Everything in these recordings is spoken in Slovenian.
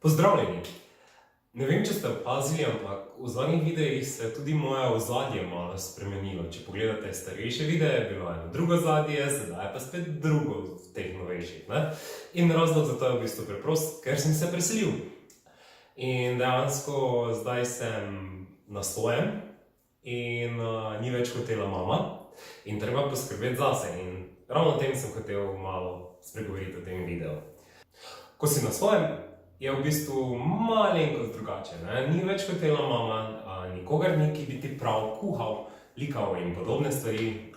Pozdravljeni! Ne vem, če ste opazili, ampak v zadnjih videih se je tudi moje ozadje malo spremenilo. Če pogledate starejše videe, je bilo eno drugo ozadje, sedaj je pa spet drugo v teh novejših. In razlog za to je v bistvu preprost, ker sem se preselil. In dejansko zdaj sem na svojem in ni več hotela mama in treba poskrbeti zase. In ravno o tem sem hotel malo spregovoriti v tem videu. Ko si na svojem, je v bistvu malenkost drugače. Ni več hotela mama, nikogar ni, ki bi ti prav kuhal, likal in podobne stvari.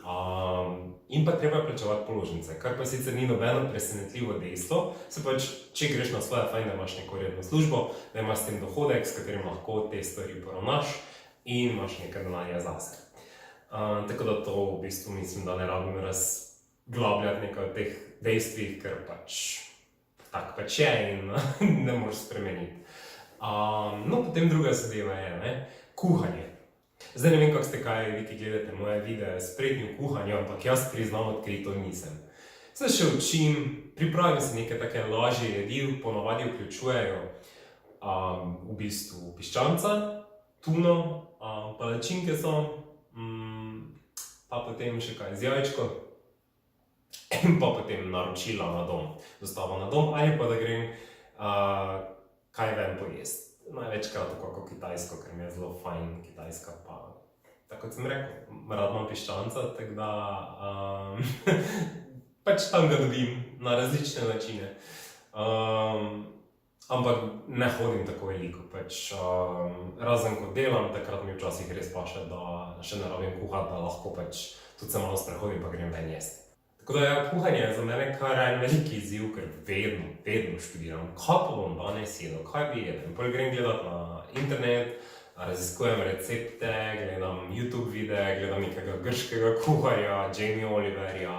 In pa treba plačevati položnice, kar pa sicer ni nobeno presenetljivo dejstvo. Se pač, če greš na svoje, fajn, da imaš neko redno službo, da imaš s tem dohodek, s katerim lahko te stvari poravnaš in imaš nekaj denarja zase. Tako da to v bistvu mislim, da ne rabim razglabljati nekaj od teh dejstvih, ker pač tako pač je in ne moreš spremeniti. No, potem druga zadeva je, kuhanje. Zdaj ne vem, kako ste kaj, vi ki gledate moje videe s spretnim kuhanjem, ampak jaz priznam, odkrito nisem. Zdaj še učim, pripravim si neke take lažje jedi, ponavadi vključujejo v bistvu piščanca, tuno, palačinke so, pa potem še kaj z jajčko. In pa potem naročila na dom, dostavo na dom, ali pa da grem kaj ven pojesti. Največkrat tako kitajsko, ker mi je zelo fajn kitajska, pa tako kot sem rekel, rad imam piščanca, tako da pač tam ga dobim na različne načine. Ampak ne hodim tako veliko, pač razen ko delam, takrat mi včasih res paše, da še ne rabim kuhati, da lahko pač tudi se malo sprehodim pa grem ven jesti. Tako da kuhanje je za mene kar en veliki izziv, ker vedno študiram, kaj pa bom danes jedel, kaj bi jedel. Potem grem gledati na internet, raziskujem recepte, gledam YouTube videe, gledam nekega grškega kuharja, Jamie Oliverja,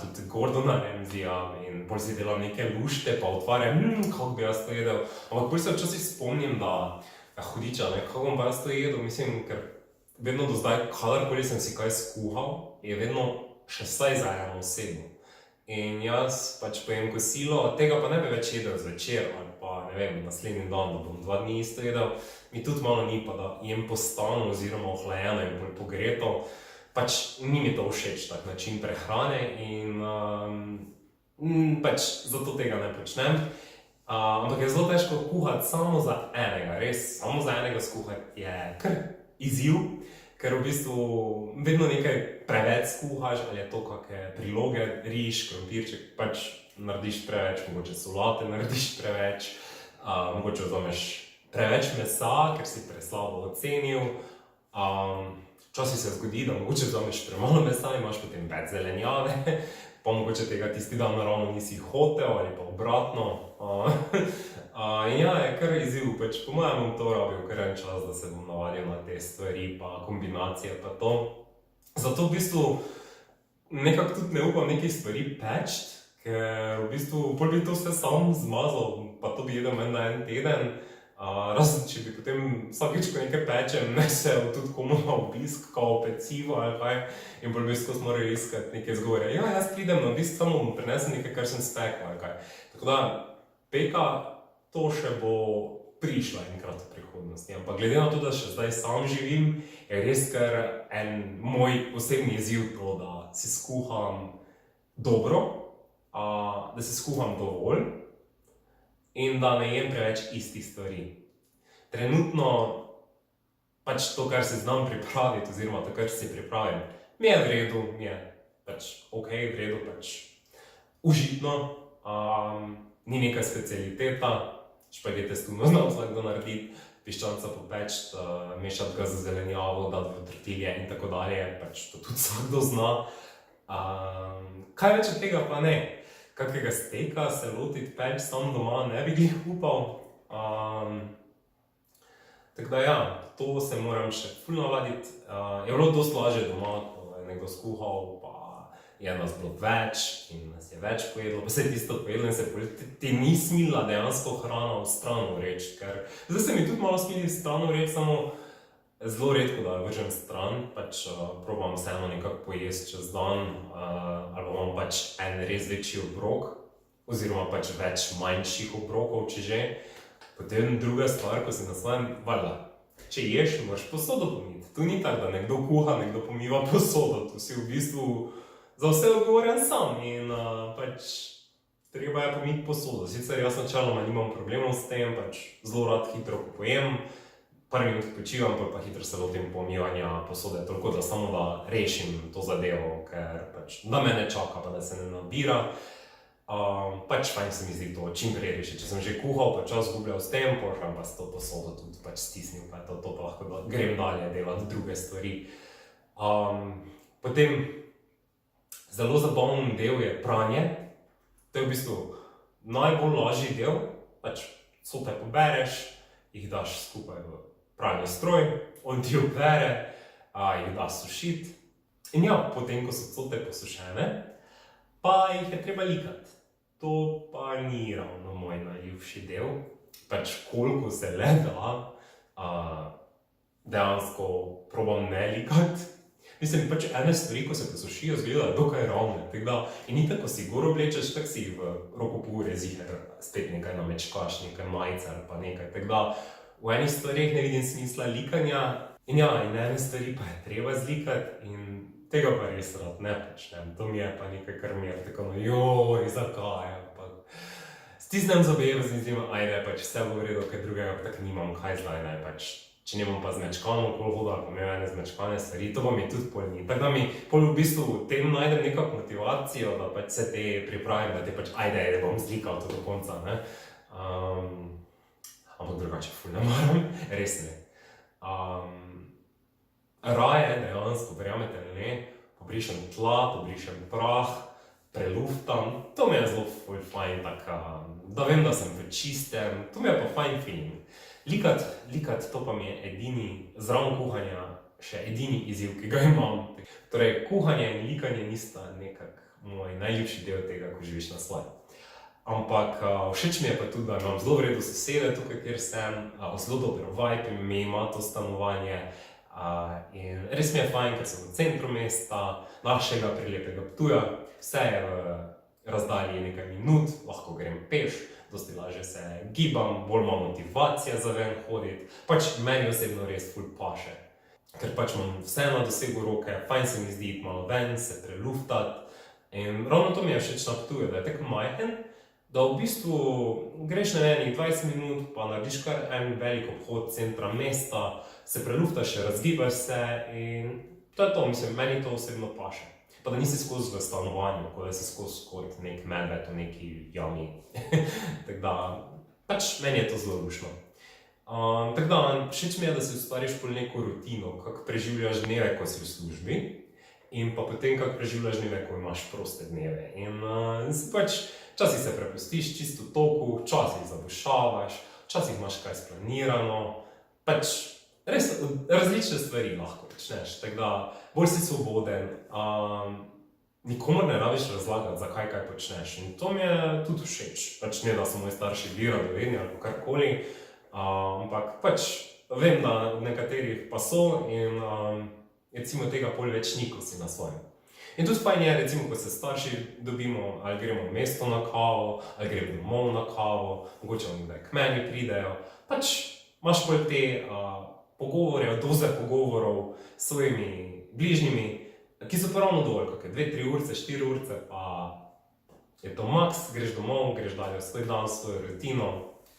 tudi Gordona Ramsaya in bolj si delam neke lušte, pa otvarjam, kako bi jaz to jedel. Ampak bolj se včasih spomnim, da hudiča, kako bom pa jaz to jedel, mislim, ker vedno do zdaj, kadarkoli sem si kaj skuhal, je vedno še vsaj za eno osebo. In jaz pač pojem kosilo, tega pa ne bi več jedel zvečer ali pa, ne vem, naslednji dan, da bom 2 dni isto jedel. Mi tudi malo ni pa, da jem postano oziroma ohlajeno in bolj pogreto. Pač ni mi to všeč, tak način prehrane in pač zato tega ne počnem. Ampak je zelo težko kuhati samo za enega, res, samo za enega skuhati je kar izziv. Ker v bistvu vedno nekaj preveč skuhaš, ali je to kakšne priloge, riž, krompirček, pač narediš preveč, mogoče solate narediš preveč, mogoče vzameš preveč mesa, ker si preslabo ocenil. Včasih se zgodi, da mogoče vzameš premalo mesa in imaš potem več zelenjave, pa mogoče tega tisti dan naravno nisi hotel ali pa obratno. In ja, je kar izziv, pač po mojem bom to rabil kar en čas, da se bom navadil na te stvari, pa kombinacije pa to. Zato v bistvu nekako tudi ne upam nekih stvari peči, ker v bistvu bolj bi to vse sam zmazal, pa to bi jedel menda en teden. Razen, če bi potem vsakič, ko nekaj pečem, nesel tudi komu na obisk, kao pecivo ali kaj, in bolj bi skozi moral iskati neke zgovore. Ja, jaz pridem na obisk, samo bom prinesel nekaj, kar sem spekel ali kaj. Tako da, peka, to še bo prišla enkrat v prihodnosti. Ampak glede na to, da še zdaj sam živim, je res kar en moj osebni izziv to, da si skuham dobro, da si skuham dovolj in da ne jem preveč istih stvari. Trenutno pač to, kar si znam pripraviti, oziroma to, kar si pripravim, mi je v redu, mi je pač ok, v redu, pač užitno, ni neka specialiteta, špagete s tuno znam vsakdo narediti, piščanca popeči, mešati ga z zelenjavo, dati v tortilje in tako dalje, pač to tudi vsakdo zna. Kaj več od tega pa ne? Kakega steka se lotiti peči sam doma ne bi glih upal. Tako da ja, to se moram še ful navaditi. Je bilo dosti lažje doma, ko je nekdo skuhal, pa je nas bilo več in nas je več pojedlo, pa se je tisto pojedlo in se ti ni smila dejansko hrana v stran vreči, ker zdaj se mi tudi malo smili v stran vreči, samo zelo redko, da jo vržem stran, pač probam vseeno nekako pojesti čez dan, ali pa imam pač en res večji obrok, oziroma pač več manjših obrokov, če že. Potem druga stvar, ko si na svojem, valjda, če ješ, moraš posodo pomiti. Tu ni tako, da nekdo kuha, nekdo pomiva posodo. Tu si v bistvu za vse odgovoren sam in pač treba je pomiti posodo. Sicer jaz načeloma nimam problemov s tem, pač zelo rad hitro pojem, par minut počivam, pa hitro se lotim pomivanja posode, toliko da samo da rešim to zadevo, ker pač da me ne čaka, pa da se ne nabira. Pač fajn se mi zdi to čim prej rešiti. Če sem že kuhal, pa čas zgubljal s tem, pošljem pa s to posodo tudi pač stisnil, pa to pa lahko grem dalje delati druge stvari. Potem zelo zabaven del je pranje. To je v bistvu najbolj lažji del, pač cote pobereš, jih daš skupaj v pralni stroj, on ti opere, jih daš sušiti. In ja, potem ko so cote posušene, pa jih je treba likati. To pa ni ravno moj najljubši del, pač koliko se le da, dejansko probam ne likati. Mislim, pač ene stvari, ko se posušijo, izgledajo dokaj ravne, in ni tako, ko si gor oblečeš, tako si v roko pogore ziher spet nekaj namečkaš, nekaj majice ali pa nekaj, tako da v enih stvareh ne vidim smisla likanja. In ja, in ene stvari pa je treba zlikati in tega pa res rad ne počnem. To mi je pa nekaj, kar mi je tako, zakaj, ampak stisnem zobe, razmislim, ajde, pač vse bo v redu, kaj drugega pa tako nimam, kaj zdaj, ne, pač če nimam pa zmečkano okoli voda, pa imel ene zmečkane stvari, to pa mi tudi pol ni. Tako da mi pol v bistvu v tem najdem nekako motivacijo, da pač se te pripravim, da te pač ajde, bom zlikal to do konca, ne. Ampak drugače ful ne maram, res ne. Raje dejansko, verjamete ali ne, pobrišem tla, pobrišem prah, preluftam, to mi je zelo fajn, da vem, da sem v čistem, to mi je pa fajn feeling. Likat, to pa mi je edini, zraven kuhanja, še edini izziv, ki ga imam. Torej, kuhanje in likanje nista nekak moj najljubši del tega, ko živiš na svojem. Ampak všeč mi je pa tudi, da imam zelo v redu sosede tukaj, kjer sem, zelo dober vibe mi ima to stanovanje. In res mi je fajn, ker sem v centru mesta, našega prelepega Ptuja, vse je v razdalji nekaj minut, lahko grem peš, dosti lažje se gibam, bolj imam motivacije za ven hoditi, pač meni osebno res ful paše. Ker pač imam vse na dosegu roke, fajn se mi zdi iti malo ven, se preluftati. In ravno to mi je všeč na Ptuju, da je tako majhen, da v bistvu greš na enih 20 minut, pa narediš kar en velik obhod centra mesta, se preluftaš, razgibaš se in to je to, mislim, meni to osebno paše. Pa da nisi skozi v stanovanju, ko da si skozi kot nek medved v neki jami. Tako da, pač meni je to zelo lušno. Tako da, všeč mi je, da si ustvariš pol neko rutino, kako preživljaš dneve, ko si v službi, in pa potem, kako preživljaš dneve, ko imaš proste dneve. In pač včasih se prepustiš čisto toku, včasih zabušavaš, včasih imaš kaj splanirano, pač res različne stvari lahko počneš, tako da bolj si svoboden, nikomor ne rabiš razlagati, zakaj kaj počneš in to mi je tudi všeč. Pač ne, da so moji starši bili radovedni ali karkoli, ampak pač vem, da v nekaterih pa so in recimo tega pol več ni, ko si na svojem. In tudi fajn je, recimo, ko se starši dobimo, ali gremo v mesto na kavo, ali gremo domov na kavo, mogoče nekdaj k meni pridejo, pač imaš pol te pogovore, doze pogovorov s svojimi bližnjimi, ki so pa ravno dovolj, kakšne 2-3 urce, 4 urce, pa je to maks, greš domov, greš dalje v svoj dan, v svojo rutino.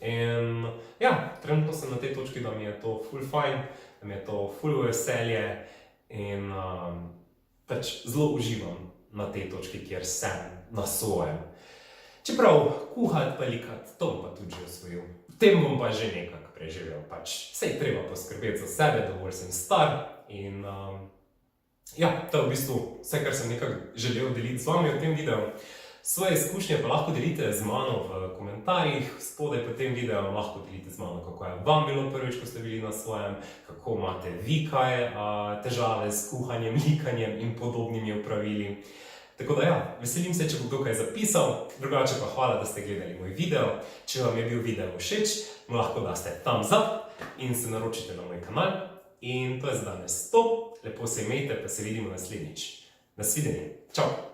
In ja, trenutno sem na tej točki, da mi je to ful fajn, da mi je to ful veselje in pač zelo uživam na tej točki, kjer sem na svojem. Čeprav kuhati pa likati, to bom pa tudi že osvojil. V tem bom pa že nekako preživel, pač sej treba poskrbeti za sebe, dovolj sem star in ja, to je v bistvu vse, kar sem nekako želel deliti z vami v tem videu. Svoje izkušnje pa lahko delite z mano v komentarjih, spodaj po tem videu lahko delite z mano, kako je vam bilo prvič, ko ste bili na svojem, kako imate vi kaj težave s kuhanjem, likanjem in podobnimi opravili. Tako da ja, veselim se, če bo kdo kaj zapisal, drugače pa hvala, da ste gledali moj video. Če vam je bil video všeč, mu lahko daste thumbs up in se naročite na moj kanal. In to je za danes to. Lepo se imejte, pa se vidimo naslednjič. Nasvidenje. Čau!